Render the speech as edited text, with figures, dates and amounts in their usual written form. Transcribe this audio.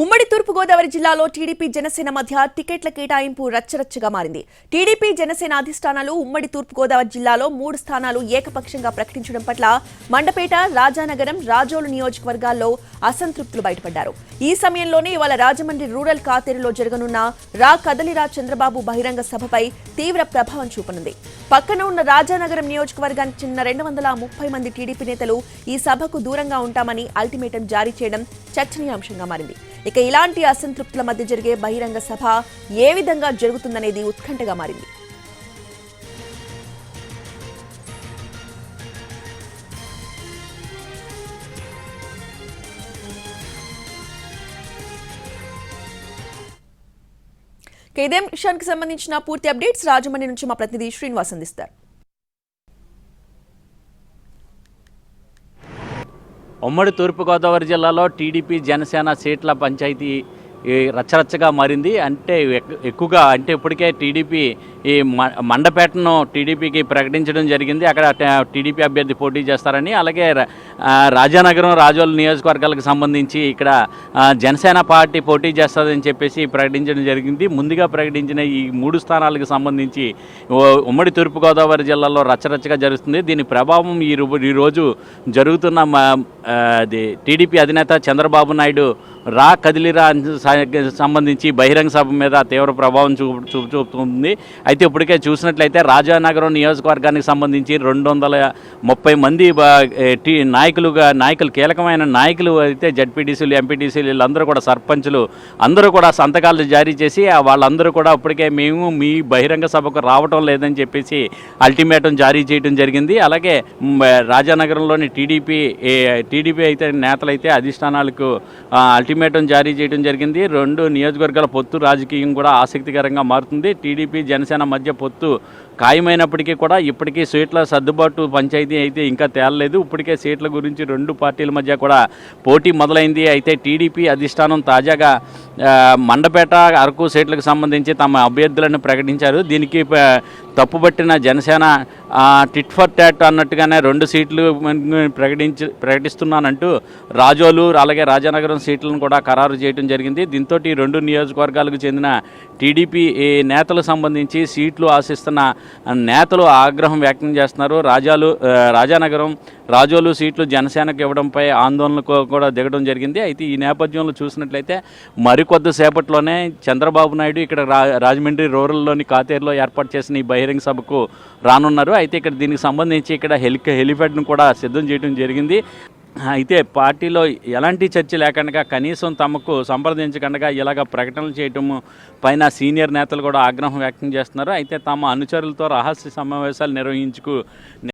ఉమ్మడి తూర్పుగోదావరి జిల్లాలో టీడీపీ జనసేన మధ్య టికెట్ల కేటాయింపు రచ్చరచ్చగా మారింది. టీడీపీ జనసేన అధిష్టానాలు ఉమ్మడి తూర్పుగోదావరి జిల్లాలో 3 స్థానాలు ఏకపక్షంగా ప్రకటించడం పట్ల మండపేట, రాజానగరం, రాజోలు నియోజకవర్గాల్లో అసంతృప్తులు బయటపడ్డారు. ఈ సమయంలోనే ఇవాళ రాజమండ్రి రూరల్ కాతేరులో జరగనున్న రా కదలిరా చంద్రబాబు బహిరంగ సభపై తీవ్ర ప్రభావం చూపనుంది. పక్కన ఉన్న రాజానగరం నియోజకవర్గానికి చెందిన 230 మంది టీడీపీ నేతలు ఈ సభకు దూరంగా ఉంటామని అల్టిమేటం జారీ చేయడం చర్చనీయాంశంగా మారింది. ఇక ఇలాంటి అసంతృప్తుల మధ్య జరిగే బహిరంగ సభ ఏ విధంగా జరుగుతుందనేది ఉత్కంఠగా మారింది. ఇదే విషయానికి సంబంధించిన పూర్తి అప్డేట్స్ రాజమండ్రి నుంచి మా ప్రతినిధి శ్రీనివాస్ అందిస్తారు. ఉమ్మడి తూర్పుగోదావరి జిల్లాలో టీడీపీ జనసేన సీట్ల పంచాయతీ రచ్చరచ్చగా మారింది. ఎక్కువగా ఇప్పటికే టీడీపీ ఈ మండపేటను టీడీపీకి ప్రకటించడం జరిగింది. అక్కడ టీడీపీ అభ్యర్థి పోటీ చేస్తారని, అలాగే రాజానగరం, రాజోలు నియోజకవర్గాలకు సంబంధించి ఇక్కడ జనసేన పార్టీ పోటీ చేస్తుందని చెప్పేసి ప్రకటించడం జరిగింది. ముందుగా ప్రకటించిన ఈ 3 స్థానాలకు సంబంధించి ఉమ్మడి తూర్పుగోదావరి జిల్లాలో రచ్చరచ్చగా జరుగుతుంది. దీని ప్రభావం ఈరోజు జరుగుతున్న టీడీపీ అధినేత చంద్రబాబు నాయుడు రా కదిలిరా సంబంధించి బహిరంగ సభ మీద తీవ్ర ప్రభావం చూపుతుంది. అయితే ఇప్పటికే చూసినట్లయితే రాజానగరం నియోజకవర్గానికి సంబంధించి 230 మంది నాయకులు కీలకమైన నాయకులు అయితే జడ్పీటీసీలు, ఎంపీటీసీలు, వీళ్ళందరూ కూడా సర్పంచులు అందరూ కూడా సంతకాలు జారీ చేసి వాళ్ళందరూ కూడా ఇప్పటికే మేము మీ బహిరంగ సభకు రావటం లేదని చెప్పేసి అల్టిమేటం జారీ చేయడం జరిగింది. అలాగే రాజానగరంలోని టీడీపీ అయితే నేతలైతే అధిష్టానాలకు అల్టిమేటం జారీ చేయడం జరిగింది. 2 నియోజకవర్గాల పొత్తు రాజకీయం కూడా ఆసక్తికరంగా మారుతుంది. టీడీపీ జనసేన మధ్య పొత్తు ఖాయమైనప్పటికీ కూడా ఇప్పటికీ సీట్ల సర్దుబాటు పంచాయతీ అయితే ఇంకా తేలలేదు. ఇప్పటికే సీట్ల గురించి 2 పార్టీల మధ్య కూడా పోటీ మొదలైంది. అయితే టీడీపీ అధిష్టానం తాజాగా మండపేట, అరకు సీట్లకు సంబంధించి తమ అభ్యర్థులను ప్రకటించారు. దీనికి తప్పుబట్టిన జనసేన టిట్ ఫర్ టాట్ అన్నట్టుగానే 2 సీట్లు ప్రకటిస్తున్నానంటూ రాజోలు, అలాగే రాజానగరం సీట్లను కూడా ఖరారు చేయడం జరిగింది. దీంతో ఈ 2 నియోజకవర్గాలకు చెందిన టీడీపీ నేతలకు సంబంధించి సీట్లు ఆశిస్తున్న నేతలు ఆగ్రహం వ్యక్తం చేస్తున్నారు. రాజానగరం, రాజోలు సీట్లు జనసేనకు ఇవ్వడంపై ఆందోళనకు కూడా దిగడం జరిగింది. అయితే ఈ నేపథ్యంలో చూసినట్లయితే మరికొద్ది సేపట్లోనే చంద్రబాబు నాయుడు ఇక్కడ రాజమండ్రి రూరల్లోని కాతేరులో ఏర్పాటు చేసిన ఈ బహిరంగ సభకు రానున్నారు. అయితే ఇక్కడ దీనికి సంబంధించి ఇక్కడ హెలిప్యాడ్ను కూడా సిద్ధం చేయడం జరిగింది. అయితే పార్టీలో ఎలాంటి చర్చ లేకుండా, కనీసం తమకు సంప్రదించకుండా ఇలాగ ప్రకటనలు చేయటం పైన సీనియర్ నేతలు కూడా ఆగ్రహం వ్యక్తం చేస్తున్నారు. అయితే తమ అనుచరులతో రహస్య సమావేశాలు నిర్వహించుకు